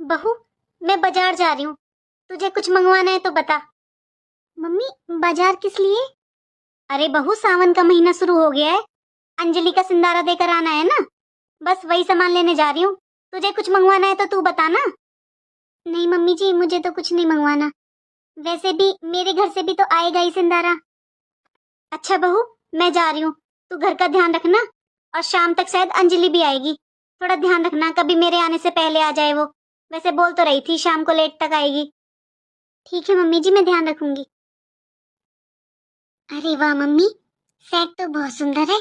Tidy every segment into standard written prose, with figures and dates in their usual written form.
बहू, मैं बाजार जा रही हूँ, तुझे कुछ मंगवाना है तो बता। मम्मी, बाजार किस लिए? अरे बहू, सावन का महीना शुरू हो गया है, अंजलि का सिंदारा देकर आना है ना, बस वही सामान लेने जा रही हूँ। तुझे कुछ मंगवाना है तो तू बता ना। नहीं मम्मी जी, मुझे तो कुछ नहीं मंगवाना, वैसे भी मेरे घर से भी तो आएगा ही सिंदारा। अच्छा बहू, मैं जा रही हूँ, तू घर का ध्यान रखना, और शाम तक शायद अंजलि भी आएगी, थोड़ा ध्यान रखना, कभी मेरे आने से पहले आ जाए वो। वैसे बोल तो रही थी शाम को लेट तक आएगी। ठीक है मम्मी जी, मैं ध्यान रखूंगी। अरे वाह मम्मी, सेट तो बहुत सुंदर है।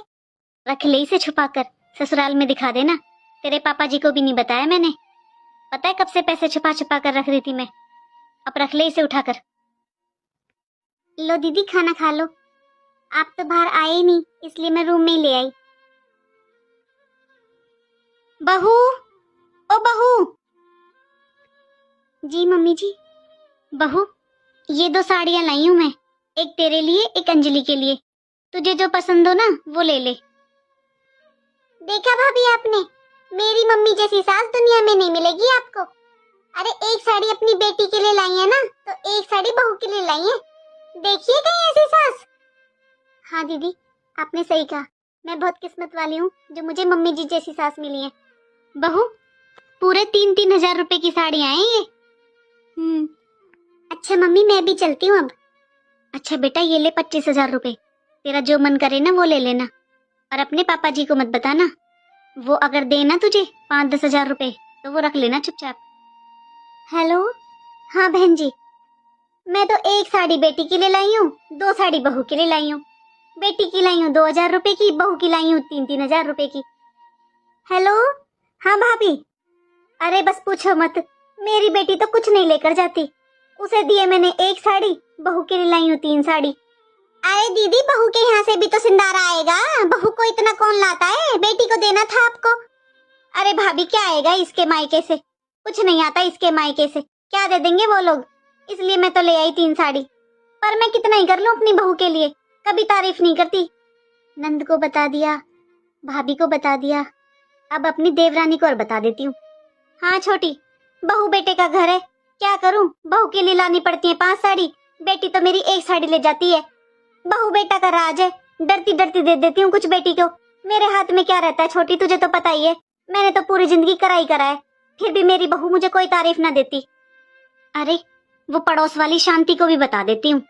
रख ले इसे छुपाकर, ससुराल में दिखा देना। तेरे पापा जी को भी नहीं बताया मैंने, पता है कब से पैसे छुपा छुपा कर रख रही थी मैं। अब रख ले इसे उठाकर। लो दीदी, खाना खा लो। आप तो बाहर आए ही नहीं, इसलिए मैं रूम में ही ले आई। बहू, ओ बहू। जी मम्मी जी। बहू, ये 2 साड़ियां लाई हूं मैं, एक तेरे लिए एक अंजलि के लिए, तुझे जो पसंद हो ना वो ले ले। देखा भाभी आपने, मेरी मम्मी जैसी सास दुनिया में नहीं मिलेगी आपको। अरे एक साड़ी अपनी बेटी के लिए लाई है ना, तो एक साड़ी बहू के लिए लाई है। देखिए कहीं ऐसी सास। हाँ दीदी, आपने सही कहा, मैं बहुत किस्मत वाली हूँ जो मुझे मम्मी जी जैसी सास मिली है। बहू, पूरे 3-3 हजार रुपए की साड़ियां हैं ये। अच्छा मम्मी, मैं भी चलती हूँ अब। अच्छा बेटा, ये ले 25,000 रुपए, तेरा जो मन करे ना वो ले लेना, और अपने पापा जी को मत बताना, वो अगर देना तुझे 5-10 हजार रुपए तो वो रख लेना चुपचाप। हेलो, हाँ बहन जी, मैं तो एक साड़ी बेटी के लिए लाई हूँ, 2 साड़ी बहू के लिए लाई हूँ। बेटी की लाई हूँ 2,000 रुपए की, बहू की लाई हूँ 3-3 हजार रुपए की। हेलो, हाँ भाभी। अरे बस पूछो मत, मेरी बेटी तो कुछ नहीं लेकर जाती, उसे दिए मैंने एक साड़ी, बहू के लिए लाई हूँ 3 साड़ी। अरे दीदी, बहू के यहाँ से भी तो सिंदारा आएगा, बहू को इतना कौन लाता है, बेटी को देना था आपको। अरे भाभी, क्या आएगा इसके मायके से, कुछ नहीं आता इसके मायके से, क्या दे देंगे वो लोग, इसलिए मैं तो ले आई 3 साड़ी। पर मैं कितना ही कर लूं अपनी बहू के लिए, कभी तारीफ नहीं करती। नंद को बता दिया, भाभी को बता दिया, अब अपनी देवरानी को और बता देती हूँ। हाँ छोटी, बहू बेटे का घर है, क्या करूं, बहू के लिए लानी पड़ती है 5 साड़ी, बेटी तो मेरी 1 साड़ी ले जाती है। बहू बेटा का राज है, डरती डरती दे देती हूँ कुछ बेटी को, मेरे हाथ में क्या रहता है छोटी, तुझे तो पता ही है, मैंने तो पूरी जिंदगी कराई करा है, फिर भी मेरी बहू मुझे कोई तारीफ ना देती। अरे वो पड़ोस वाली शांति को भी बता देती हूँ,